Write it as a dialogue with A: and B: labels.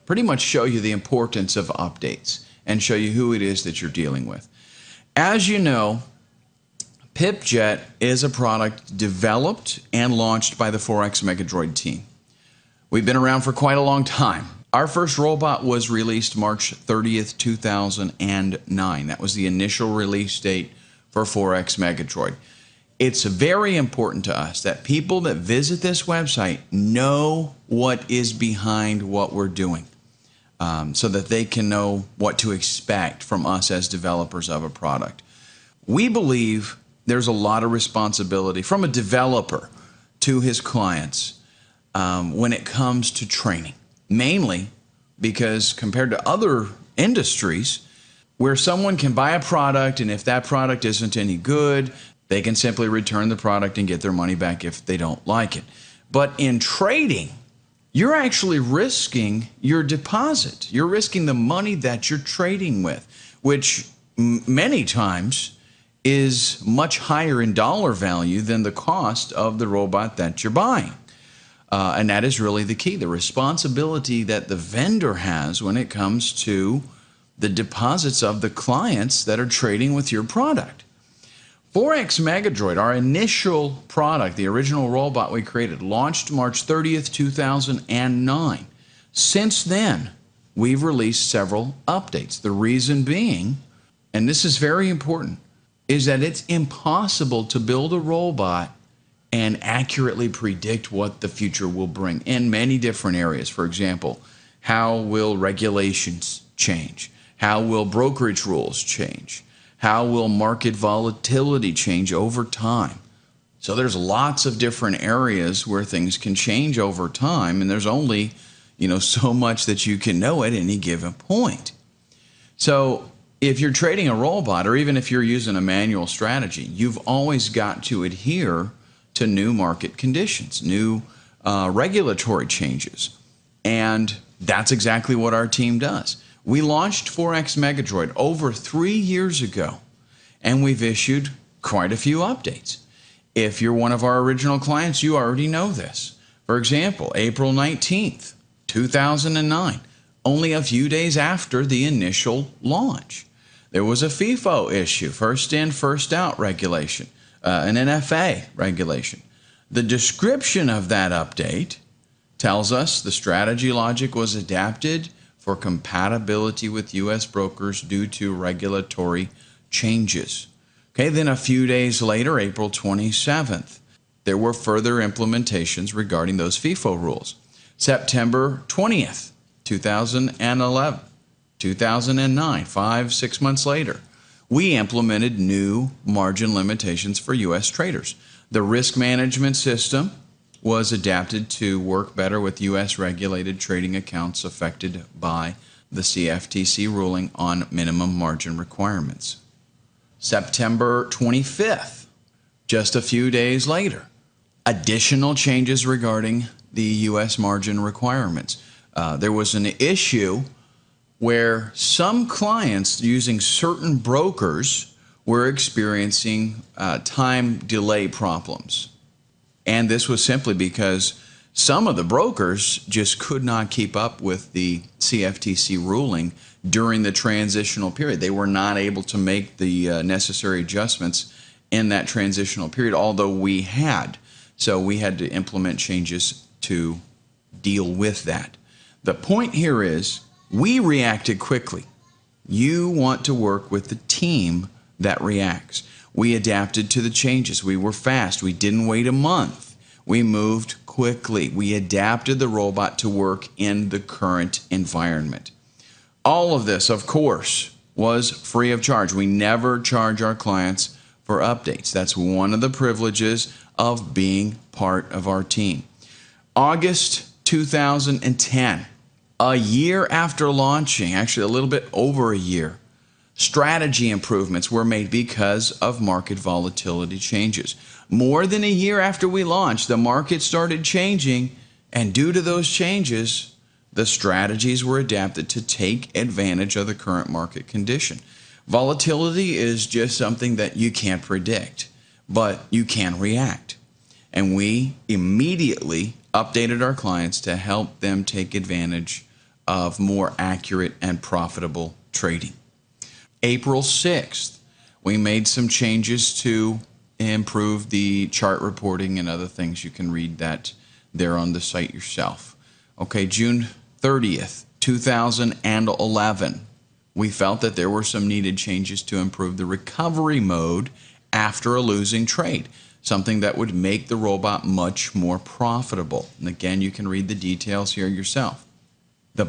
A: pretty much show you the importance of updates and show you who it is that you're dealing with. As you know, Pipjet is a product developed and launched by the Forex Megadroid team. We've been around for quite a long time. Our first robot was released March 30th, 2009. That was the initial release date for Forex Megadroid. It's very important to us that people that visit this website know what is behind what we're doing, so that they can know what to expect from us as developers of a product. We believe there's a lot of responsibility from a developer to his clients when it comes to training, mainly because compared to other industries where someone can buy a product and if that product isn't any good, they can simply return the product and get their money back if they don't like it. But in trading, you're actually risking your deposit. You're risking the money that you're trading with, which many times is much higher in dollar value than the cost of the robot that you're buying. And that is really the key, the responsibility that the vendor has when it comes to the deposits of the clients that are trading with your product. Forex Megadroid, our initial product, the original robot we created, launched March 30th, 2009. Since then, we've released several updates. The reason being, and this is very important, is that it's impossible to build a robot and accurately predict what the future will bring in many different areas. For example, how will regulations change? How will brokerage rules change? How will market volatility change over time? So there's lots of different areas where things can change over time, and there's only, so much that you can know at any given point. So if you're trading a robot, or even if you're using a manual strategy, you've always got to adhere to new market conditions, new regulatory changes. And that's exactly what our team does. We launched Forex Megadroid over 3 years ago, and we've issued quite a few updates. If you're one of our original clients, you already know this. For example, April 19th, 2009, only a few days after the initial launch, there was a FIFO issue, first in, first out regulation, an NFA regulation. The description of that update tells us the strategy logic was adapted for compatibility with U.S. brokers due to regulatory changes. Okay, then a few days later, April 27th, there were further implementations regarding those FIFO rules. September 20th, 2011, 2009, 5-6 months later, we implemented new margin limitations for U.S. traders. The risk management system was adapted to work better with U.S. regulated trading accounts affected by the CFTC ruling on minimum margin requirements. September 25th, just a few days later, additional changes regarding the U.S. margin requirements. There was an issue where some clients using certain brokers were experiencing time delay problems. And this was simply because some of the brokers just could not keep up with the CFTC ruling during the transitional period. They were not able to make the necessary adjustments in that transitional period, although we had. So we had to implement changes to deal with that. The point here is we reacted quickly. You want to work with the team that reacts. We adapted to the changes. We were fast. We didn't wait a month. We moved quickly. We adapted the robot to work in the current environment. All of this, of course, was free of charge. We never charge our clients for updates. That's one of the privileges of being part of our team. August 2010, a year after launching, actually a little bit over a year, strategy improvements were made because of market volatility changes. More than a year after we launched, the market started changing, and due to those changes, the strategies were adapted to take advantage of the current market condition. Volatility is just something that you can't predict, but you can react. And we immediately updated our clients to help them take advantage of more accurate and profitable trading. April 6th, we made some changes to improve the chart reporting and other things. You can read that there on the site yourself. Okay, June 30th, 2011, we felt that there were some needed changes to improve the recovery mode after a losing trade, something that would make the robot much more profitable. And again, you can read the details here yourself. The